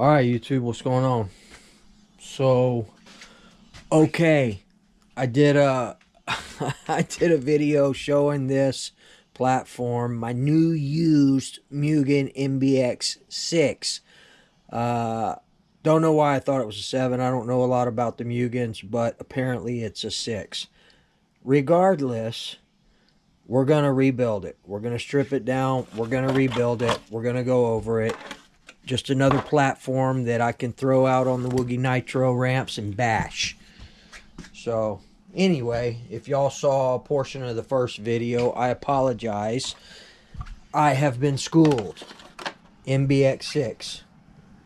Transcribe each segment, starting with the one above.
All right, YouTube, what's going on? So, okay, I did a I did a video showing this platform, my new used Mugen MBX6. Don't know why I thought it was a 7. I don't know a lot about the Mugens, but apparently it's a 6. Regardless, we're going to rebuild it. We're going to strip it down. We're going to rebuild it. We're going to go over it. Just another platform that I can throw out on the Woogie Nitro ramps and bash. So, anyway, if y'all saw a portion of the first video, I apologize. I have been schooled. MBX6.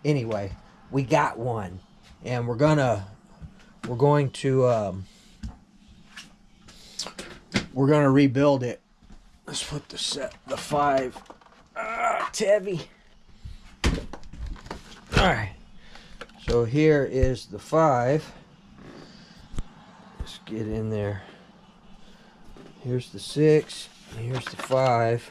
Anyway, we got one. And we're going to rebuild it. Let's put the 5. It's heavy. Alright, so here is the 5. Let's get in there. Here's the 6, and here's the 5.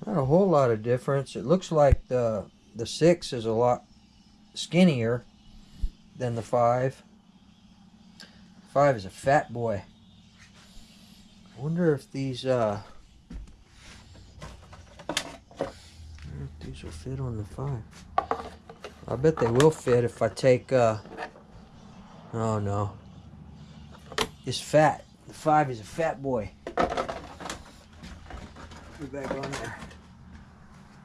Not a whole lot of difference. It looks like the 6 is a lot skinnier than the 5. 5 is a fat boy. I wonder if these will fit on the 5. I bet they will fit if I take oh no, it's fat. The 5 is a fat boy. Put it back on there.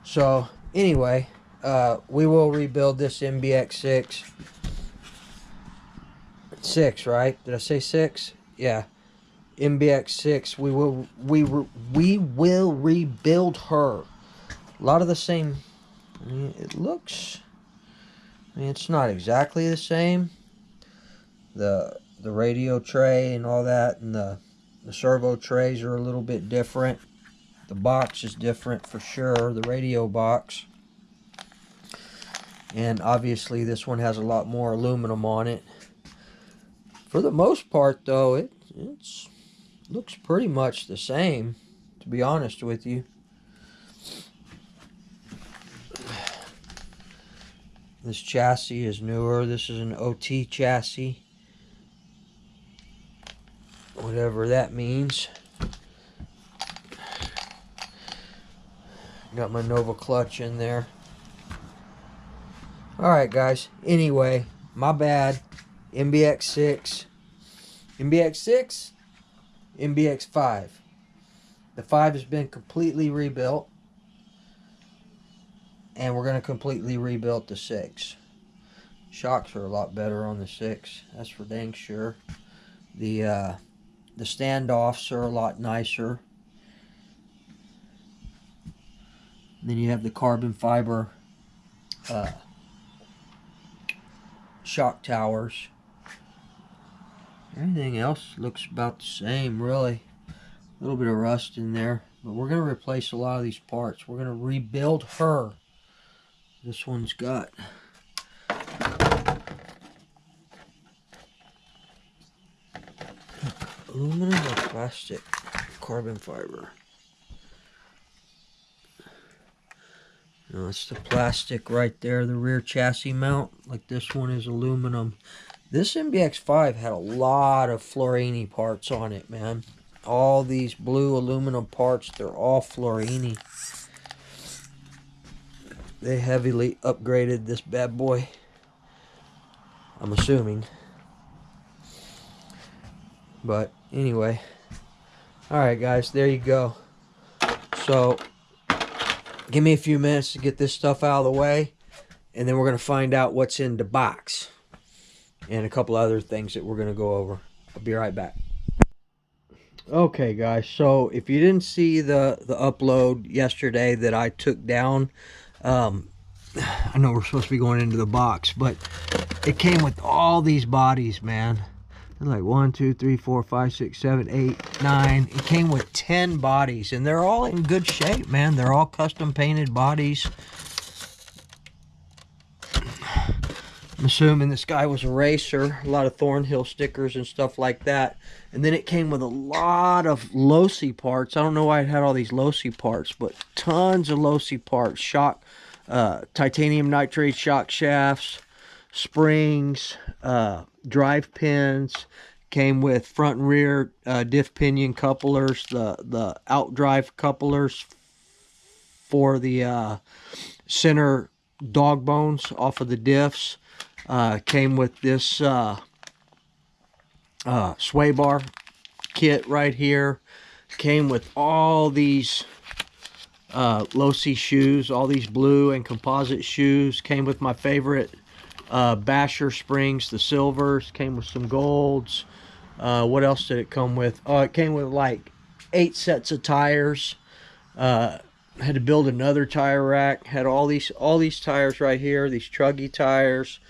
So anyway, we will rebuild this MBX6. 6, right? Did I say 6? Yeah. MBX6. We will rebuild her. A lot of the same. I mean, it looks. I mean, it's not exactly the same. The radio tray and all that, and the servo trays are a little bit different. The box is different for sure. The radio box. And obviously this one has a lot more aluminum on it. For the most part though, it looks pretty much the same, to be honest with you. This chassis is newer. This is an OT chassis. Whatever that means. Got my Nova clutch in there. Alright guys, anyway, my bad. MBX6, MBX6, MBX5. The 5 has been completely rebuilt. And we're going to completely rebuild the 6. Shocks are a lot better on the 6. That's for dang sure. The standoffs are a lot nicer. Then you have the carbon fiber shock towers. Everything else looks about the same, really. A little bit of rust in there. But we're going to replace a lot of these parts. We're going to rebuild her. This one's got aluminum or plastic? Carbon fiber. No, it's the plastic right there, the rear chassis mount. Like this one is aluminum. This MBX5 had a lot of Florini parts on it, man. All these blue aluminum parts, they're all Florini. They heavily upgraded this bad boy, I'm assuming. But anyway. Alright guys, there you go. So give me a few minutes to get this stuff out of the way, and then we're going to find out what's in the box and a couple other things that we're going to go over. I'll be right back. Okay guys, so if you didn't see the upload yesterday that I took down, I know we're supposed to be going into the box, but it came with all these bodies, man. Like 1, 2, 3, 4, 5, 6, 7, 8, 9. It came with 10 bodies, and they're all in good shape, man. They're all custom painted bodies. I'm assuming this guy was a racer. A lot of Thornhill stickers and stuff like that. And then it came with a lot of Losi parts. I don't know why it had all these Losi parts, but tons of Losi parts. Shock, titanium nitrate shock shafts, springs, drive pins. Came with front and rear diff pinion couplers, the outdrive couplers for the center dog bones off of the diffs. Came with this sway bar kit right here. Came with all these Losi shoes, all these blue and composite shoes. Came with my favorite basher springs, the silvers. Came with some golds. What else did it come with? Oh, it came with like 8 sets of tires. Had to build another tire rack. Had all these tires right here. These truggy tires.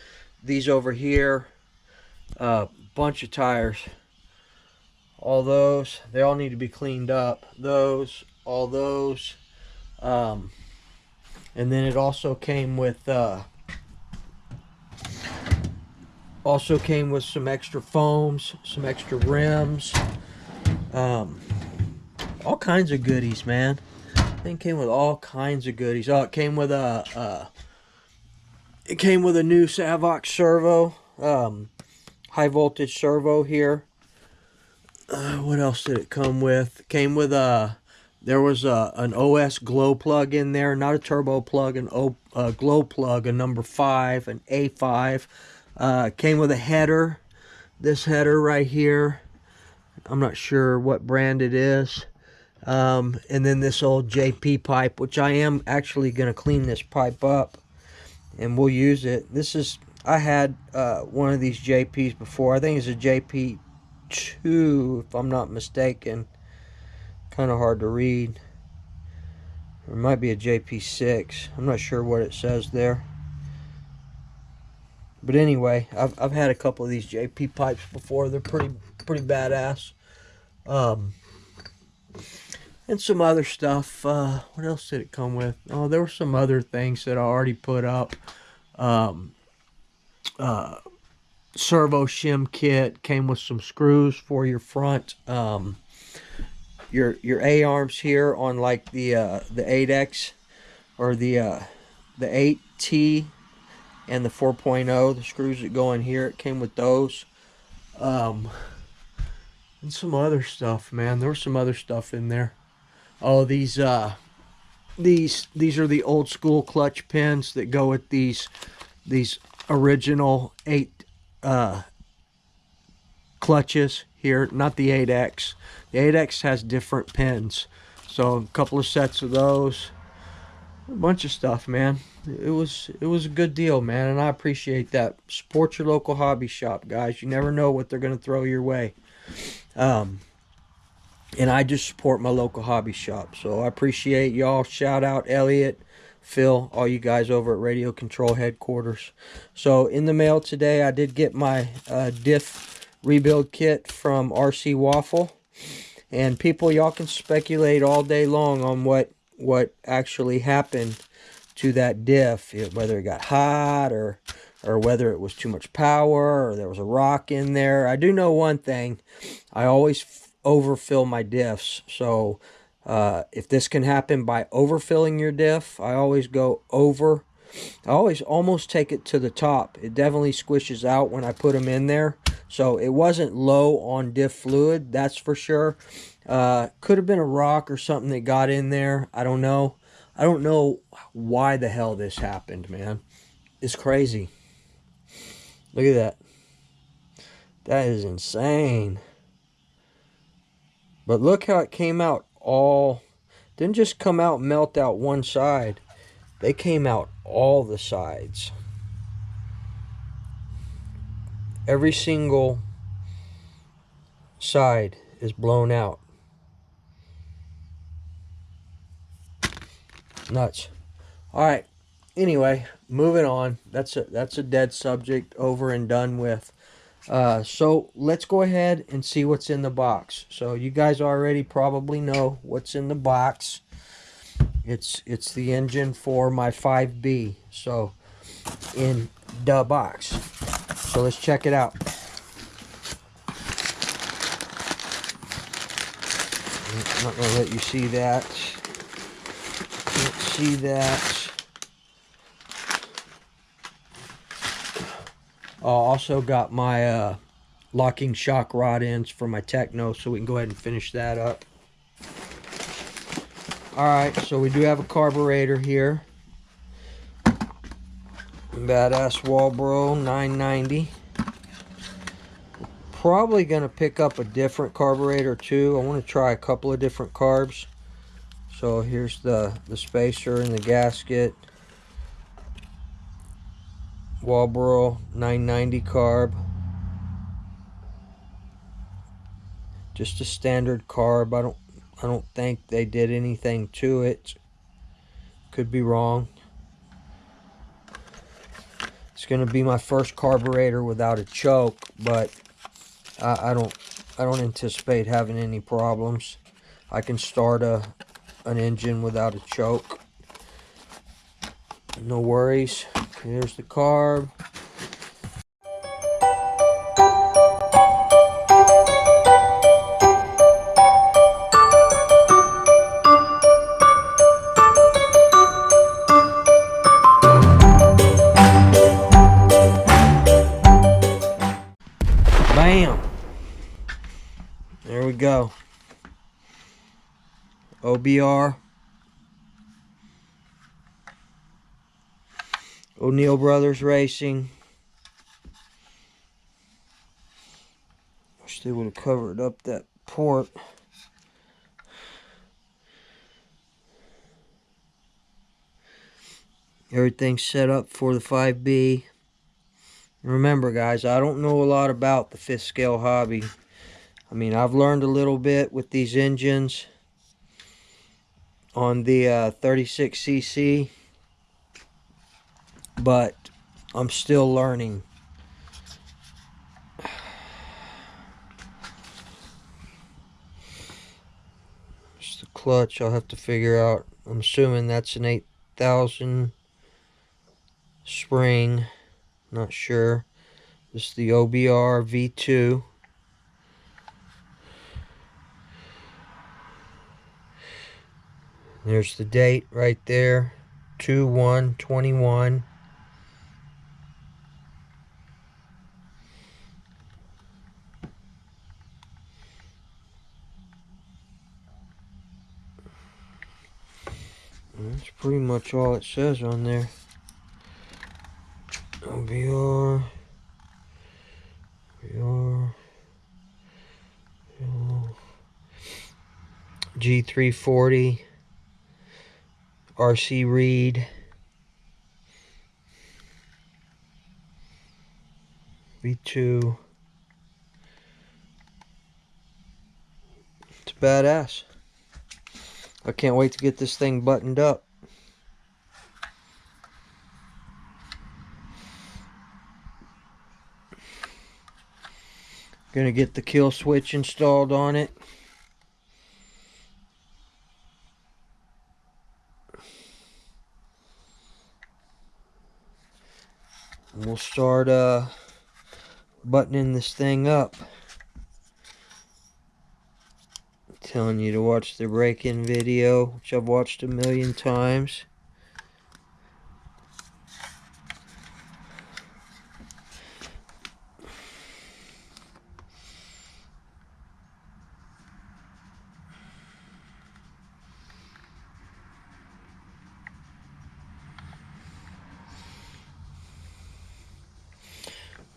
These over here, bunch of tires. All those, they all need to be cleaned up. Those, all those, and then it also came with some extra foams, some extra rims, all kinds of goodies, man. I think it came with all kinds of goodies. Oh, it came with a new Savox servo, high voltage servo here. What else did it come with? It came with there was an OS glow plug in there, not a turbo plug, a glow plug, a number 5, an A5. Came with a header, this header right here. I'm not sure what brand it is. And then this old JP pipe, which I am actually going to clean this pipe up. And we'll use it. This is, I had one of these JPs before. I think it's a JP2, if I'm not mistaken. Kind of hard to read. Or it might be a JP6. I'm not sure what it says there. But anyway, I've had a couple of these JP pipes before. They're pretty badass. And some other stuff. What else did it come with? Oh, there were some other things that I already put up. Servo shim kit. Came with some screws for your front. Your A-arms here on like the 8X or the 8T and the 4.0. The screws that go in here. It came with those. And some other stuff, man. There was some other stuff in there. Oh, these are the old school clutch pins that go with these original 8 clutches here, not the 8X. The 8X has different pins, so a couple of sets of those, a bunch of stuff, man. It was a good deal, man, and I appreciate that. Support your local hobby shop, guys. You never know what they're gonna throw your way. And I just support my local hobby shop. So I appreciate y'all. Shout out Elliot, Phil, all you guys over at Radio Control Headquarters. So in the mail today, I did get my Diff rebuild kit from RC Waffle. And people, y'all can speculate all day long on what actually happened to that Diff. Whether it got hot or whether it was too much power or there was a rock in there. I do know one thing. I always overfill my diffs, so if this can happen by overfilling your diff, I always go over. I always almost take it to the top. It definitely squishes out when I put them in there, so it wasn't low on diff fluid, that's for sure. Could have been a rock or something that got in there. I don't know why the hell this happened, man. It's crazy. Look at that. That is insane. But look how it came out all, didn't just come out and melt out one side. They came out all the sides. Every single side is blown out. Nuts. Alright, anyway, moving on. That's a dead subject, over and done with. So let's go ahead and see what's in the box. So you guys already probably know what's in the box. It's the engine for my 5B. So in the box. So let's check it out. I'm not going to let you see that. Can't see that. Also got my locking shock rod ends for my Techno, so we can go ahead and finish that up. Alright, so we do have a carburetor here. Badass Walbro 990. Probably going to pick up a different carburetor too. I want to try a couple of different carbs. So here's the spacer and the gasket. Walbro 990 carb. Just a standard carb. I don't think they did anything to it. Could be wrong. It's going to be my first carburetor without a choke, but I don't anticipate having any problems. I can start an engine without a choke. No worries. Here's the carb. Bam! There we go. OBR. O'Neill Brothers Racing. Wish they would have covered up that port. Everything's set up for the 5B. Remember, guys, I don't know a lot about the 5th scale hobby. I mean, I've learned a little bit with these engines on the 36cc, but I'm still learning. Just the clutch I'll have to figure out. I'm assuming that's an 8,000 spring. Not sure. This is the OBR V2. There's the date right there. 2/1/21. That's pretty much all it says on there. OBR. G340. RC Reed. V2. It's badass. I can't wait to get this thing buttoned up. Gonna get the kill switch installed on it. And we'll start buttoning this thing up. I'm telling you to watch the break-in video, which I've watched a million times.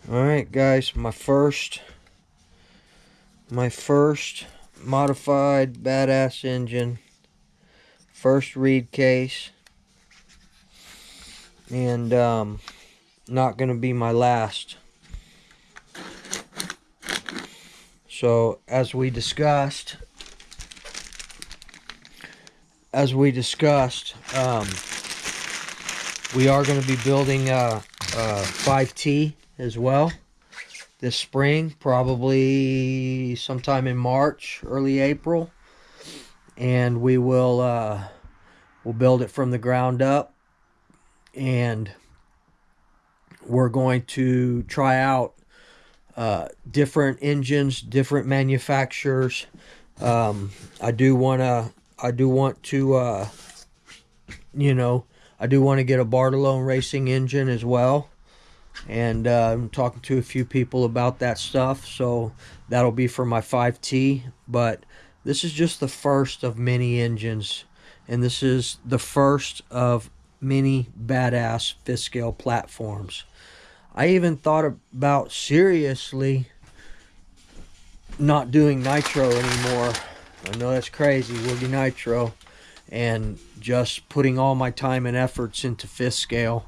Alright guys, my first modified badass engine, first reed case, and not gonna be my last. So as we discussed, we are going to be building a 5T as well this spring, probably sometime in March, early April, and we will we'll build it from the ground up, and we're going to try out different engines, different manufacturers. I do want to, you know, I do want to get a Bartolone racing engine as well. And I'm talking to a few people about that stuff. So that'll be for my 5T. But this is just the first of many engines. And this is the first of many badass fifth scale platforms. I even thought about seriously not doing nitro anymore. I know that's crazy, Woogie Nitro, and just putting all my time and efforts into fifth scale.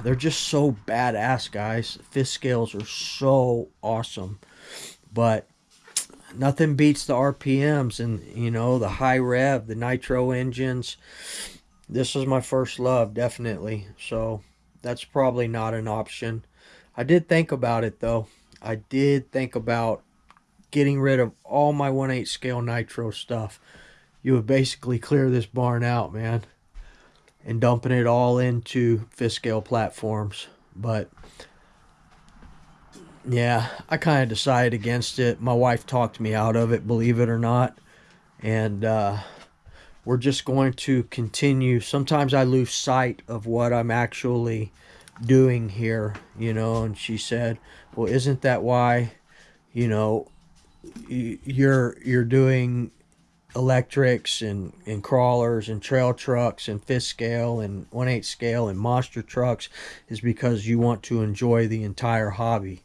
They're just so badass, guys. Fifth scales are so awesome, but nothing beats the RPMs and, you know, the high rev, the nitro engines. This was my first love, definitely. So that's probably not an option. I did think about it though. I did think about getting rid of all my 1/8 scale nitro stuff. You would basically clear this barn out, man, and dumping it all into fifth scale platforms. But yeah, I kind of decided against it. My wife talked me out of it, believe it or not. And we're just going to continue. Sometimes I lose sight of what I'm actually doing here, you know. And she said, well, isn't that why, you know, you're doing electrics and crawlers and trail trucks and fifth scale and 1/8 scale and monster trucks, is because you want to enjoy the entire hobby.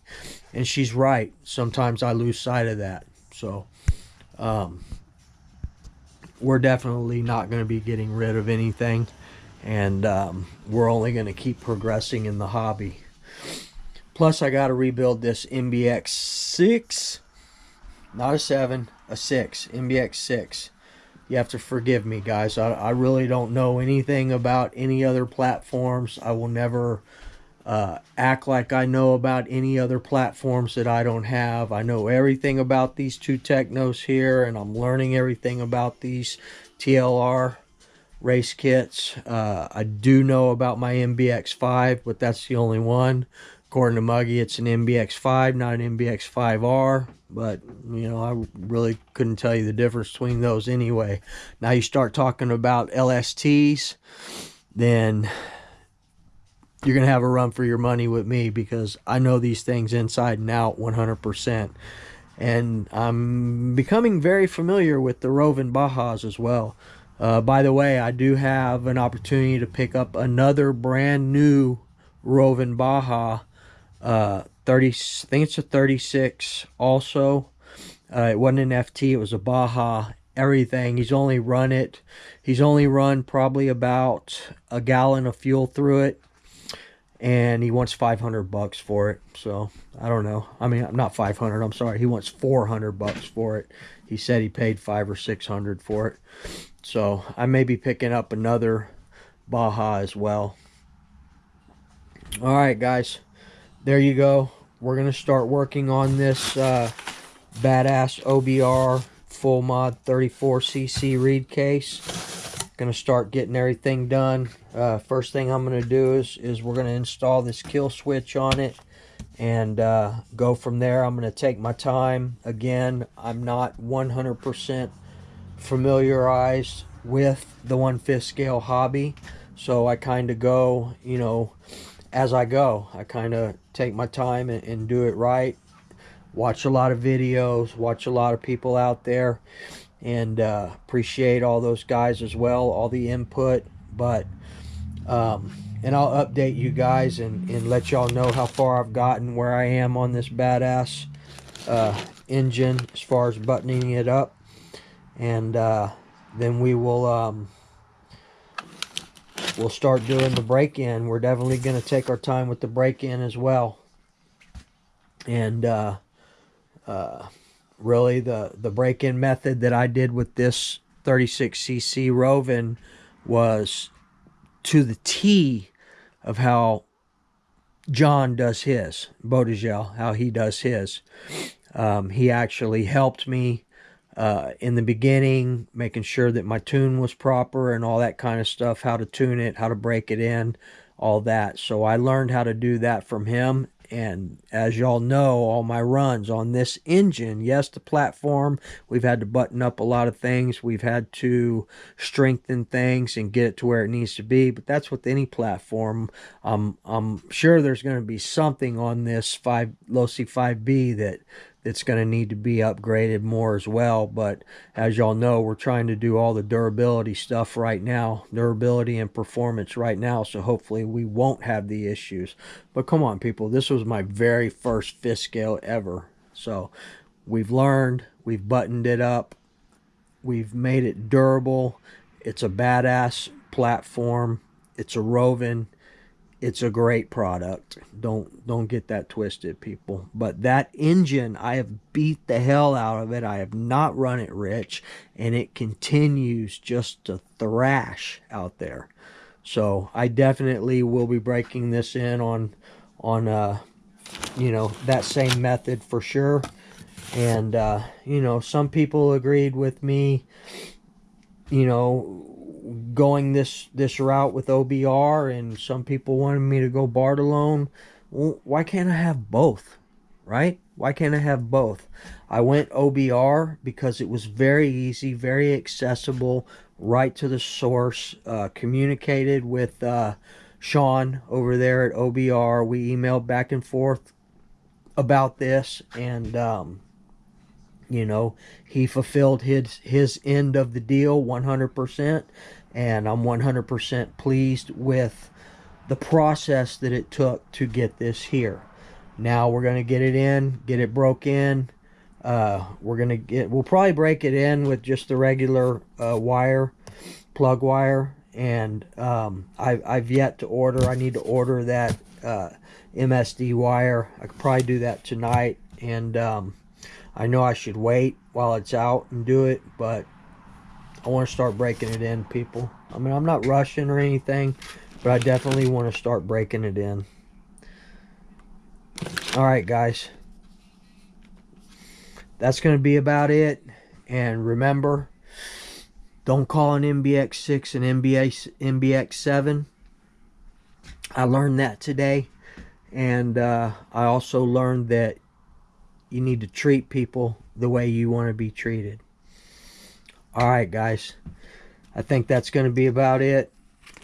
And she's right. Sometimes I lose sight of that. So we're definitely not going to be getting rid of anything, and we're only going to keep progressing in the hobby. Plus I got to rebuild this MBX6, not a 7, a 6, MBX6. You have to forgive me, guys. I really don't know anything about any other platforms. I will never act like I know about any other platforms that I don't have. I know everything about these two Technos here, and I'm learning everything about these TLR race kits. I do know about my MBX5, but that's the only one. According to Muggy, it's an MBX5, not an MBX5R. But, you know, I really couldn't tell you the difference between those anyway. Now you start talking about LSTs, then you're going to have a run for your money with me, because I know these things inside and out 100%. And I'm becoming very familiar with the Rovin Bajas as well. By the way, I do have an opportunity to pick up another brand new Rovin Baja. 30, I think it's a 36 also. It wasn't an FT, it was a Baja. Everything. He's only run probably about a gallon of fuel through it, and he wants $500 for it. So I don't know. I mean, not 500. I'm sorry. He wants $400 for it. He said he paid 500 or 600 for it. So I may be picking up another Baja as well. All right, guys. There you go. We're going to start working on this badass OBR full mod 34cc reed case. Going to start getting everything done. First thing I'm going to do is we're going to install this kill switch on it and go from there. I'm going to take my time. Again, I'm not 100% familiarized with the 1/5 scale hobby, so I kind of go, you know, as I go. I kind of take my time and do it right. Watch a lot of videos, watch a lot of people out there, and appreciate all those guys as well, all the input. But and I'll update you guys and let y'all know how far I've gotten, where I am on this badass engine as far as buttoning it up. And then we will we'll start doing the break-in. We're definitely going to take our time with the break-in as well. And really the break-in method that I did with this 36cc Rovin was to the T of how John does his, Bodegel, how he does his. He actually helped me in the beginning, making sure that my tune was proper and all that kind of stuff, how to tune it, how to break it in. all that. So I learned how to do that from him. And as y'all know, all my runs on this engine, yes, the platform, we've had to button up a lot of things. We've had to strengthen things and get it to where it needs to be. But that's with any platform. I'm sure there's going to be something on this Losi 5B that's going to need to be upgraded more as well. But as y'all know, we're trying to do all the durability stuff right now, durability and performance right now, so hopefully we won't have the issues. But come on, people, this was my very first fifth scale ever. So we've learned, we've buttoned it up, we've made it durable. It's a badass platform. It's a Roven. It's a great product. Don't get that twisted, people. But that engine, I have beat the hell out of it. I have not run it rich, and it continues just to thrash out there. So I definitely will be breaking this in on you know, that same method for sure. And you know, some people agreed with me, you know, going this route with OBR, and some people wanted me to go Bartolone. Well, why can't I have both, right? Why can't I have both? I went OBR because it was very easy, very accessible, right to the source. Communicated with Sean over there at OBR. We emailed back and forth about this, and you know, he fulfilled his end of the deal 100%, and I'm 100% pleased with the process that it took to get this here. Now we're going to get it in, get it broke in. We'll probably break it in with just the regular wire, plug wire, and I've yet to order. I need to order that MSD wire. I could probably do that tonight, and I know I should wait while it's out and do it, but I want to start breaking it in, people. I mean, I'm not rushing or anything, but I definitely want to start breaking it in. All right, guys. That's going to be about it. And remember, don't call an MBX6 an MBX7. I learned that today. And I also learned that you need to treat people the way you want to be treated. All right, guys. I think that's going to be about it.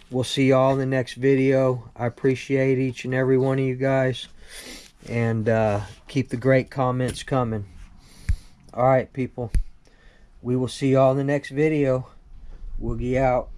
We'll see y'all in the next video. I appreciate each and every one of you guys. And keep the great comments coming. All right, people. We will see y'all in the next video. Woogie out.